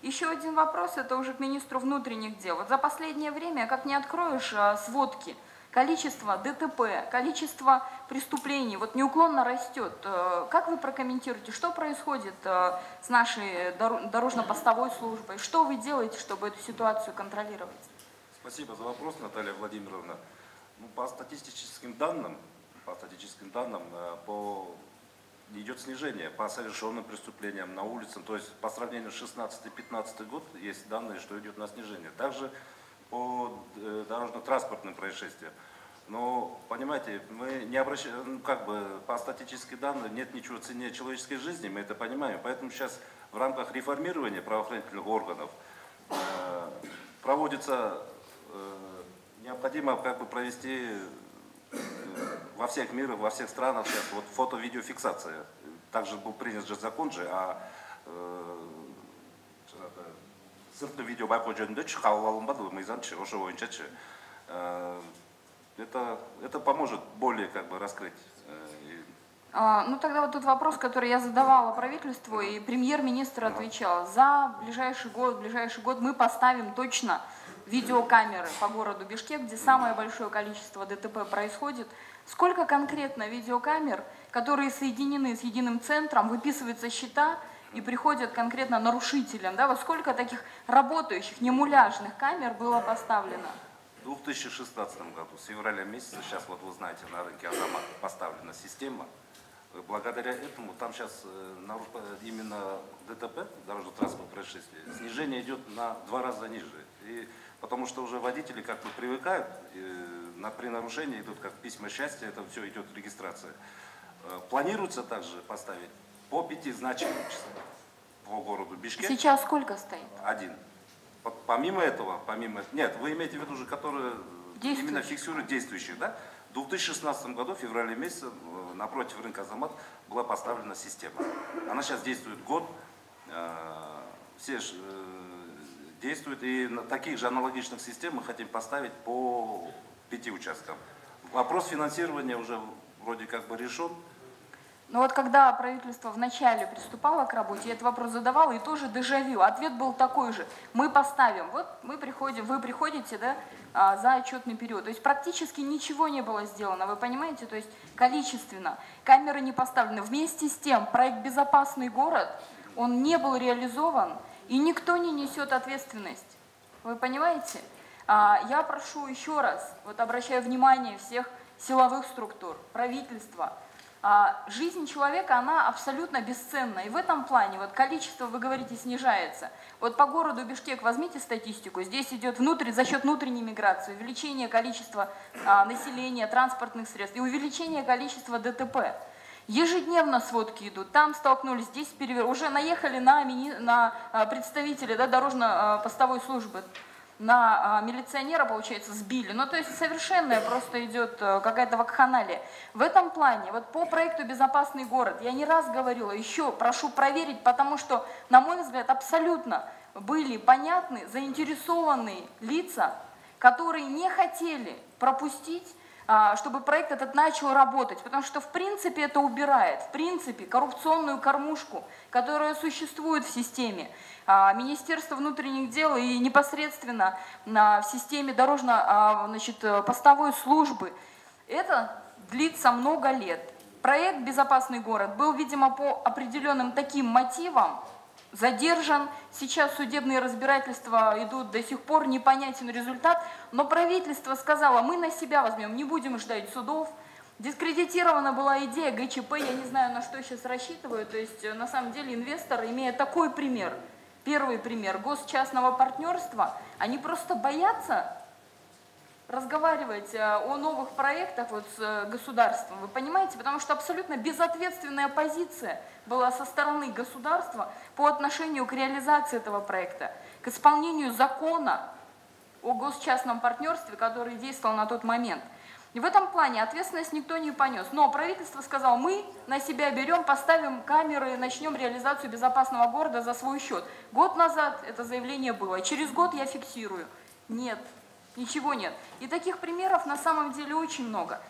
Еще один вопрос, это уже к министру внутренних дел. Вот за последнее время, как не откроешь сводки, количество ДТП, количество преступлений вот неуклонно растет. Как вы прокомментируете, что происходит с нашей дорожно-постовой службой? Что вы делаете, чтобы эту ситуацию контролировать? Спасибо за вопрос, Наталья Владимировна. Ну, по статистическим данным идет снижение по совершенным преступлениям на улицах. То есть по сравнению с 2016-2015 год есть данные, что идет на снижение. Также по дорожно-транспортным происшествиям. Но, понимаете, мы не обращаем, по статистическим данным нет ничего ценнее человеческой жизни, мы это понимаем. Поэтому сейчас в рамках реформирования правоохранительных органов необходимо провести во всех мирах, во всех странах сейчас вот фото-видеофиксация. Также был принят же закон же о сыртный видео это поможет более раскрыть. Ну тогда вот тут вопрос, который я задавала правительству, и премьер-министр отвечал: за ближайший год мы поставим точно видеокамеры по городу Бишкек, где самое большое количество ДТП происходит. Сколько конкретно видеокамер, которые соединены с единым центром, выписываются счета и приходят конкретно нарушителям? Да? Вот сколько таких работающих, не муляжных камер было поставлено? В 2016 году, с февраля месяца, сейчас вот вы знаете, на рынке Азамат поставлена система. Благодаря этому там сейчас именно ДТП, дорожно-транспортное происшествие, снижение идет на 2 раза ниже. И потому что уже водители привыкают, при нарушении идут как письма счастья, это все идет регистрация. Планируется также поставить по 5 значимым числам по городу Бишкек. Сейчас сколько стоит? 1. Помимо этого, нет, вы имеете в виду уже, которые именно фиксируют действующих, да? В 2016 году, в феврале месяце, напротив рынка Азамат была поставлена система. Она сейчас действует год, все действуют, и на таких же аналогичных систем мы хотим поставить по 5 участкам. Вопрос финансирования уже вроде решен. Но вот когда правительство вначале приступало к работе, я этот вопрос задавала, и тоже дежавю. Ответ был такой же: мы поставим. Вот вы приходите, да, за отчетный период. То есть практически ничего не было сделано, вы понимаете? То есть количественно. Камеры не поставлены. Вместе с тем проект «Безопасный город», он не был реализован, и никто не несет ответственность. Вы понимаете? Я прошу еще раз, вот обращаю внимание всех силовых структур, правительства, жизнь человека, она абсолютно бесценна. И в этом плане вот количество, вы говорите, снижается. Вот по городу Бишкек возьмите статистику. Здесь идет за счет внутренней миграции увеличение количества населения, транспортных средств и увеличение количества ДТП. Ежедневно сводки идут. Там столкнулись, здесь уже наехали на представителей, да, дорожно-постовой службы. На милиционера, получается, сбили. Ну, то есть совершенная просто идет какая-то вакханалия. В этом плане, вот по проекту «Безопасный город» я не раз говорила, еще прошу проверить, потому что, на мой взгляд, абсолютно были понятны заинтересованные лица, которые не хотели пропустить, чтобы проект этот начал работать, потому что, в принципе, это убирает, в принципе, коррупционную кормушку, которая существует в системе Министерства внутренних дел и непосредственно в системе дорожно-постовой службы. Это длится много лет. Проект «Безопасный город» был, видимо, по определенным таким мотивам задержан. Сейчас судебные разбирательства идут до сих пор, непонятен результат. Но правительство сказало: мы на себя возьмем, не будем ждать судов. Дискредитирована была идея ГЧП, я не знаю, на что сейчас рассчитываю. То есть, на самом деле, инвестор, имея такой пример, первый пример госчастного партнерства, они просто боятся разговаривать о новых проектах вот с государством, вы понимаете? Потому что абсолютно безответственная позиция была со стороны государства по отношению к реализации этого проекта, к исполнению закона о госчастном партнерстве, который действовал на тот момент. И в этом плане ответственность никто не понес. Но правительство сказало: мы на себя берем, поставим камеры, начнем реализацию «Безопасного города» за свой счет. Год назад это заявление было, через год я фиксирую. Нет. Ничего нет. И таких примеров на самом деле очень много.